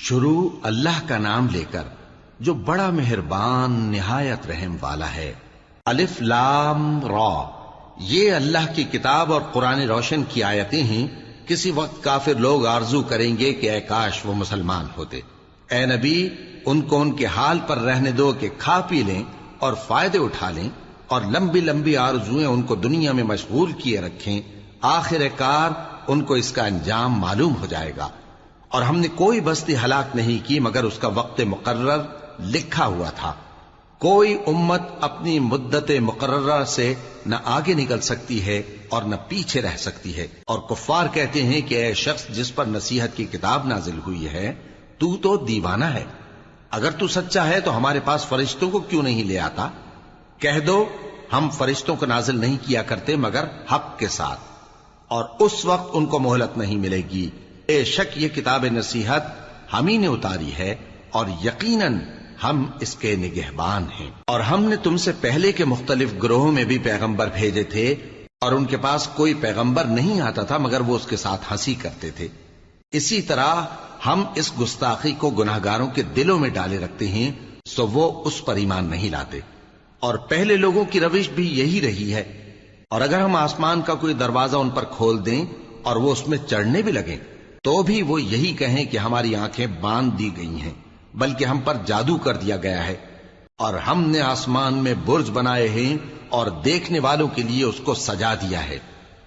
شروع اللہ کا نام لے کر جو بڑا مہربان نہایت رحم والا ہے۔ الف لام را، یہ اللہ کی کتاب اور قرآن روشن کی آیتیں ہیں۔ کسی وقت کافر لوگ آرزو کریں گے کہ اے کاش وہ مسلمان ہوتے۔ اے نبی، ان کو ان کے حال پر رہنے دو کہ کھا پی لیں اور فائدے اٹھا لیں، اور لمبی لمبی آرزویں ان کو دنیا میں مشغول کیے رکھیں۔ آخر کار ان کو اس کا انجام معلوم ہو جائے گا۔ اور ہم نے کوئی بستی ہلاک نہیں کی مگر اس کا وقت مقرر لکھا ہوا تھا۔ کوئی امت اپنی مدت مقررہ سے نہ آگے نکل سکتی ہے اور نہ پیچھے رہ سکتی ہے۔ اور کفار کہتے ہیں کہ اے شخص جس پر نصیحت کی کتاب نازل ہوئی ہے، تو دیوانہ ہے۔ اگر تو سچا ہے تو ہمارے پاس فرشتوں کو کیوں نہیں لے آتا؟ کہہ دو ہم فرشتوں کو نازل نہیں کیا کرتے مگر حق کے ساتھ، اور اس وقت ان کو مہلت نہیں ملے گی۔ بے شک یہ کتاب نصیحت ہم ہی نے اتاری ہے، اور یقیناً ہم اس کے نگہبان ہیں۔ اور ہم نے تم سے پہلے کے مختلف گروہوں میں بھی پیغمبر بھیجے تھے، اور ان کے پاس کوئی پیغمبر نہیں آتا تھا مگر وہ اس کے ساتھ ہنسی کرتے تھے۔ اسی طرح ہم اس گستاخی کو گناہگاروں کے دلوں میں ڈالے رکھتے ہیں، سو وہ اس پر ایمان نہیں لاتے۔ اور پہلے لوگوں کی روش بھی یہی رہی ہے۔ اور اگر ہم آسمان کا کوئی دروازہ ان پر کھول دیں اور وہ اس میں چڑھنے بھی لگیں تو بھی وہ یہی کہیں کہ ہماری آنکھیں باندھ دی گئی ہیں، بلکہ ہم پر جادو کر دیا گیا ہے۔ اور ہم نے آسمان میں برج بنائے ہیں اور دیکھنے والوں کے لیے اس کو سجا دیا ہے،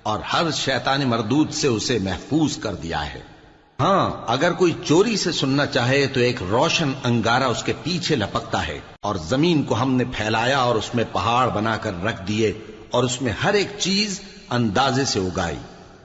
اور ہر شیطان مردود سے اسے محفوظ کر دیا ہے۔ ہاں، اگر کوئی چوری سے سننا چاہے تو ایک روشن انگارہ اس کے پیچھے لپکتا ہے۔ اور زمین کو ہم نے پھیلایا اور اس میں پہاڑ بنا کر رکھ دیے، اور اس میں ہر ایک چیز اندازے سے اگائی۔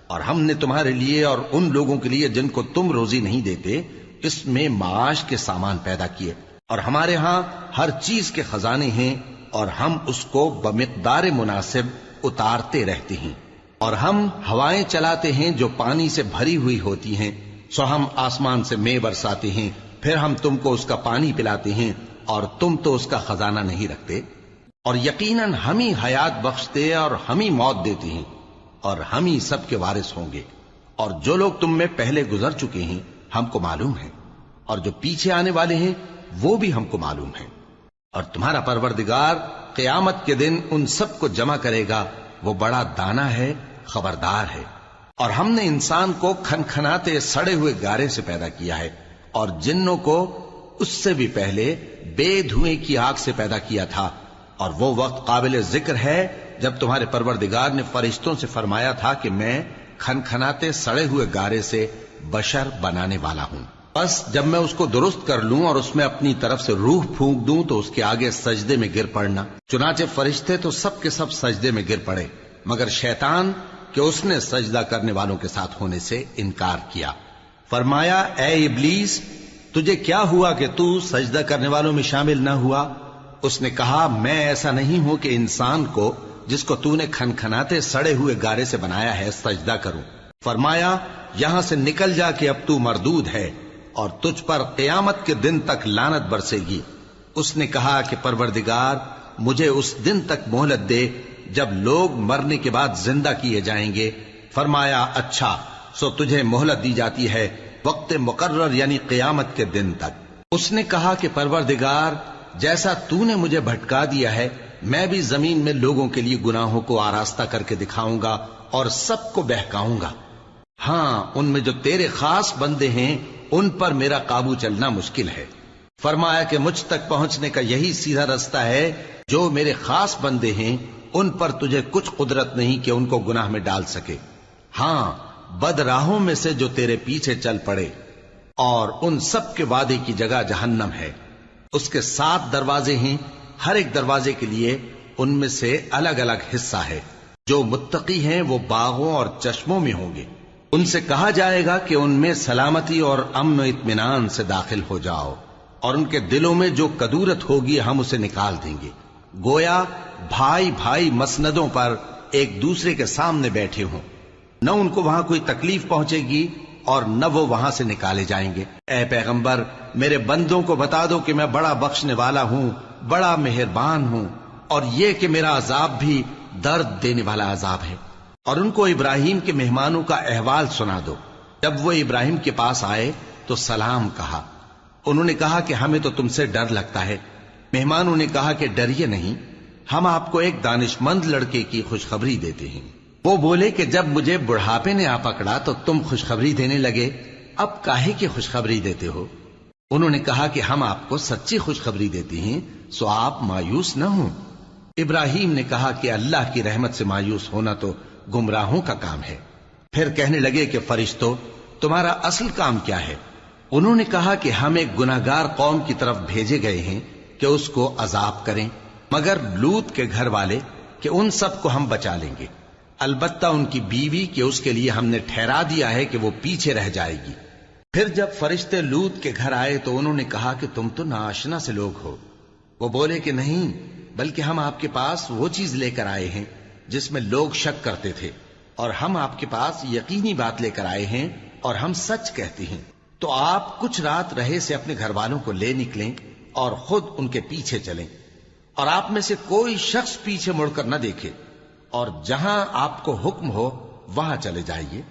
اور ہم نے تمہارے لیے اور ان لوگوں کے لیے جن کو تم روزی نہیں دیتے اس میں معاش کے سامان پیدا کیے، اور ہمارے ہاں ہر چیز کے خزانے ہیں، اور ہم اس کو بمقدار مناسب اتارتے رہتے ہیں۔ اور ہم ہوائیں چلاتے ہیں جو پانی سے بھری ہوئی ہوتی ہیں، سو ہم آسمان سے مے برساتے ہیں، پھر ہم تم کو اس کا پانی پلاتے ہیں، اور تم تو اس کا خزانہ نہیں رکھتے۔ اور یقیناً ہم ہی حیات بخشتے اور ہم ہی موت دیتے ہیں، اور ہم ہی سب کے وارث ہوں گے۔ اور جو لوگ تم میں پہلے گزر چکے ہیں ہم کو معلوم ہے، اور جو پیچھے آنے والے ہیں وہ بھی ہم کو معلوم ہے۔ اور تمہارا پروردگار قیامت کے دن ان سب کو جمع کرے گا، وہ بڑا دانا ہے، خبردار ہے۔ اور ہم نے انسان کو کھنکھناتے سڑے ہوئے گارے سے پیدا کیا ہے، اور جنوں کو اس سے بھی پہلے بے دھوئیں کی آگ سے پیدا کیا تھا۔ اور وہ وقت قابل ذکر ہے جب تمہارے پروردگار نے فرشتوں سے فرمایا تھا کہ میں کھنکھناتے سڑے ہوئے گارے سے بشر بنانے والا ہوں، بس جب میں اس کو درست کر لوں اور اس میں اپنی طرف سے روح پھونک دوں تو اس کے آگے سجدے میں گر پڑنا۔ چنانچہ فرشتے تو سب کے سب سجدے میں گر پڑے مگر شیطان کہ اس نے سجدہ کرنے والوں کے ساتھ ہونے سے انکار کیا۔ فرمایا اے ابلیس، تجھے کیا ہوا کہ تو سجدہ کرنے والوں میں شامل نہ ہوا؟ اس نے کہا میں ایسا نہیں ہوں کہ انسان کو جس کو تو نے کھنکھناتے سڑے ہوئے گارے سے بنایا ہے سجدہ کروں۔ فرمایا یہاں سے نکل جا کہ اب تو مردود ہے اور تجھ پر قیامت کے دن تک لعنت برسے گی۔ اس نے کہا کہ پروردگار مجھے اس دن تک مہلت دے جب لوگ مرنے کے بعد زندہ کیے جائیں گے۔ فرمایا اچھا، سو تجھے مہلت دی جاتی ہے وقت مقرر یعنی قیامت کے دن تک۔ اس نے کہا کہ پروردگار جیسا تو نے مجھے بھٹکا دیا ہے میں بھی زمین میں لوگوں کے لیے گناہوں کو آراستہ کر کے دکھاؤں گا اور سب کو بہکاؤں گا۔ ہاں، ان میں جو تیرے خاص بندے ہیں ان پر میرا قابو چلنا مشکل ہے۔ فرمایا کہ مجھ تک پہنچنے کا یہی سیدھا رستہ ہے، جو میرے خاص بندے ہیں ان پر تجھے کچھ قدرت نہیں کہ ان کو گناہ میں ڈال سکے۔ ہاں، بد راہوں میں سے جو تیرے پیچھے چل پڑے، اور ان سب کے وعدے کی جگہ جہنم ہے۔ اس کے 7 دروازے ہیں، ہر ایک دروازے کے لیے ان میں سے الگ الگ حصہ ہے۔ جو متقی ہیں وہ باغوں اور چشموں میں ہوں گے۔ ان سے کہا جائے گا کہ ان میں سلامتی اور امن و اطمینان سے داخل ہو جاؤ، اور ان کے دلوں میں جو کدورت ہوگی ہم اسے نکال دیں گے، گویا بھائی بھائی مسندوں پر ایک دوسرے کے سامنے بیٹھے ہوں۔ نہ ان کو وہاں کوئی تکلیف پہنچے گی اور نہ وہ وہاں سے نکالے جائیں گے۔ اے پیغمبر میرے بندوں کو بتا دو کہ میں بڑا بخشنے والا ہوں، بڑا مہربان ہوں، اور یہ کہ میرا عذاب بھی درد دینے والا عذاب ہے۔ اور ان کو ابراہیم کے مہمانوں کا احوال سنا دو۔ جب وہ ابراہیم کے پاس آئے تو سلام کہا، انہوں نے کہا کہ ہمیں تو تم سے ڈر لگتا ہے۔ مہمانوں نے کہا کہ ڈریے نہیں، ہم آپ کو ایک دانشمند لڑکے کی خوشخبری دیتے ہیں۔ وہ بولے کہ جب مجھے بڑھاپے نے آ پکڑا تو تم خوشخبری دینے لگے، اب کاہے کی خوشخبری دیتے ہو؟ انہوں نے کہا کہ ہم آپ کو سچی خوشخبری دیتے ہیں، سو آپ مایوس نہ ہوں۔ ابراہیم نے کہا کہ اللہ کی رحمت سے مایوس ہونا تو گمراہوں کا کام ہے۔ پھر کہنے لگے کہ فرشتوں، تمہارا اصل کام کیا ہے؟ انہوں نے کہا کہ ہم ایک گناہگار قوم کی طرف بھیجے گئے ہیں کہ اس کو عذاب کریں، مگر لوط کے گھر والے کہ ان سب کو ہم بچا لیں گے، البتہ ان کی بیوی کہ اس کے لیے ہم نے ٹھہرا دیا ہے کہ وہ پیچھے رہ جائے گی۔ پھر جب فرشتے لوط کے گھر آئے تو انہوں نے کہا کہ تم تو ناآشنا سے لوگ ہو۔ وہ بولے کہ نہیں، بلکہ ہم آپ کے پاس وہ چیز لے کر آئے ہیں جس میں لوگ شک کرتے تھے، اور ہم آپ کے پاس یقینی بات لے کر آئے ہیں اور ہم سچ کہتے ہیں۔ تو آپ کچھ رات رہے سے اپنے گھر والوں کو لے نکلیں اور خود ان کے پیچھے چلیں، اور آپ میں سے کوئی شخص پیچھے مڑ کر نہ دیکھے، اور جہاں آپ کو حکم ہو وہاں چلے جائیے۔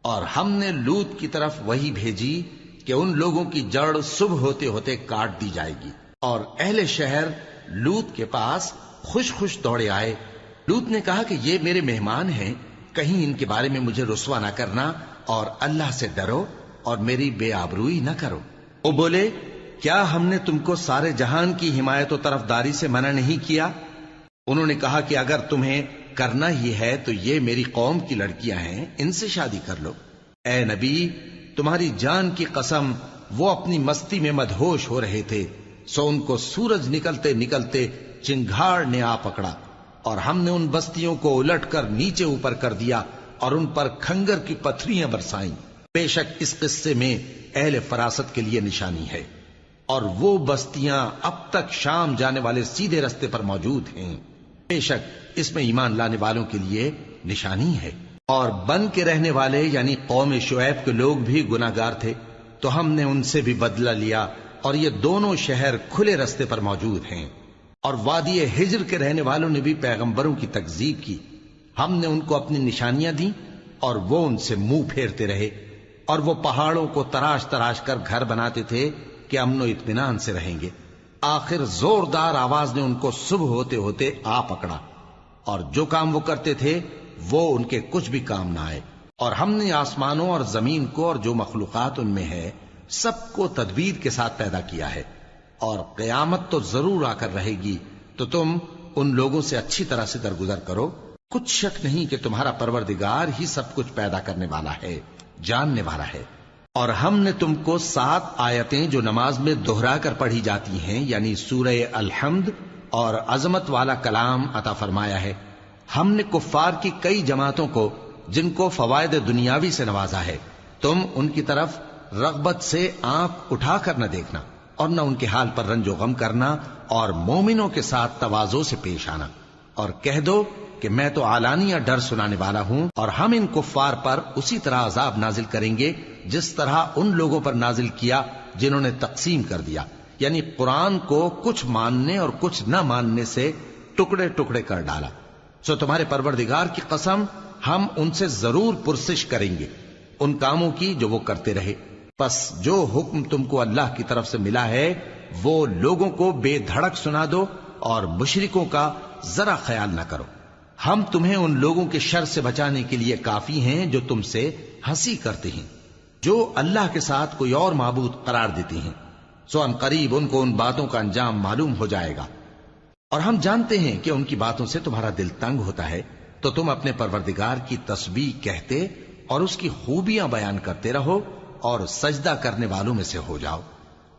اور ہم نے لوط کی طرف وہی بھیجی کہ ان لوگوں کی جڑ صبح ہوتے ہوتے کاٹ دی جائے گی، اور اہل شہر لوط کے پاس خوش خوش دوڑے آئے۔ لوط نے کہا کہ یہ میرے مہمان ہیں، کہیں ان کے بارے میں مجھے رسوا نہ کرنا، اور اللہ سے ڈرو اور میری بے آبروئی نہ کرو۔ وہ بولے، کیا ہم نے تم کو سارے جہان کی حمایت و طرفداری سے منع نہیں کیا؟ انہوں نے کہا کہ اگر تمہیں کرنا ہی ہے تو یہ میری قوم کی لڑکیاں ہیں، ان سے شادی کر لو۔ اے نبی، تمہاری جان کی قسم، وہ اپنی مستی میں مدہوش ہو رہے تھے، سو ان کو سورج نکلتے نکلتے چنگھاڑ نے آ پکڑا، اور ہم نے ان بستیوں کو الٹ کر نیچے اوپر کر دیا اور ان پر کھنگر کی پتھریاں برسائیں۔ بے شک اس قصے میں اہل فراست کے لیے نشانی ہے، اور وہ بستیاں اب تک شام جانے والے سیدھے رستے پر موجود ہیں۔ بے شک اس میں ایمان لانے والوں کے لیے نشانی ہے۔ اور بن کے رہنے والے یعنی قوم شعیب کے لوگ بھی گناہگار تھے، تو ہم نے ان سے بھی بدلہ لیا، اور یہ دونوں شہر کھلے رستے پر موجود ہیں۔ اور وادی ہجر کے رہنے والوں نے بھی پیغمبروں کی تکذیب کی، ہم نے ان کو اپنی نشانیاں دی اور وہ ان سے منہ پھیرتے رہے، اور وہ پہاڑوں کو تراش تراش کر گھر بناتے تھے کہ امن و اطمینان سے رہیں گے۔ آخر زوردار آواز نے ان کو صبح ہوتے ہوتے آ پکڑا، اور جو کام وہ کرتے تھے وہ ان کے کچھ بھی کام نہ آئے۔ اور ہم نے آسمانوں اور زمین کو اور جو مخلوقات ان میں ہے سب کو تدبیر کے ساتھ پیدا کیا ہے، اور قیامت تو ضرور آ کر رہے گی، تو تم ان لوگوں سے اچھی طرح سے درگزر کرو۔ کچھ شک نہیں کہ تمہارا پروردگار ہی سب کچھ پیدا کرنے والا ہے، جاننے والا ہے۔ اور ہم نے تم کو 7 آیتیں جو نماز میں دہرا کر پڑھی جاتی ہیں، یعنی سورہ الحمد اور عظمت والا کلام عطا فرمایا ہے۔ ہم نے کفار کی کئی جماعتوں کو جن کو فوائد دنیاوی سے نوازا ہے، تم ان کی طرف رغبت سے آنکھ اٹھا کر نہ دیکھنا، اور نہ ان کے حال پر رنج و غم کرنا، اور مومنوں کے ساتھ تواضع سے پیش آنا، اور کہہ دو کہ میں تو اعلانیہ ڈر سنانے والا ہوں، اور ہم ان کفار پر اسی طرح عذاب نازل کریں گے جس طرح ان لوگوں پر نازل کیا جنہوں نے تقسیم کر دیا، یعنی قرآن کو کچھ ماننے اور کچھ نہ ماننے سے ٹکڑے ٹکڑے کر ڈالا۔ سو تمہارے پروردگار کی قسم، ہم ان سے ضرور پرسش کریں گے ان کاموں کی جو وہ کرتے رہے۔ پس جو حکم تم کو اللہ کی طرف سے ملا ہے وہ لوگوں کو بے دھڑک سنا دو، اور مشرکوں کا ذرا خیال نہ کرو۔ ہم تمہیں ان لوگوں کے شر سے بچانے کے لیے کافی ہیں جو تم سے ہنسی کرتے ہیں، جو اللہ کے ساتھ کوئی اور معبود قرار دیتے ہیں، سو ان قریب ان کو ان باتوں کا انجام معلوم ہو جائے گا۔ اور ہم جانتے ہیں کہ ان کی باتوں سے تمہارا دل تنگ ہوتا ہے، تو تم اپنے پروردگار کی تسبیح کہتے اور اس کی خوبیاں بیان کرتے رہو، اور سجدہ کرنے والوں میں سے ہو جاؤ،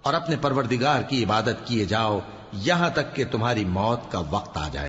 اور اپنے پروردگار کی عبادت کیے جاؤ یہاں تک کہ تمہاری موت کا وقت آ جائے۔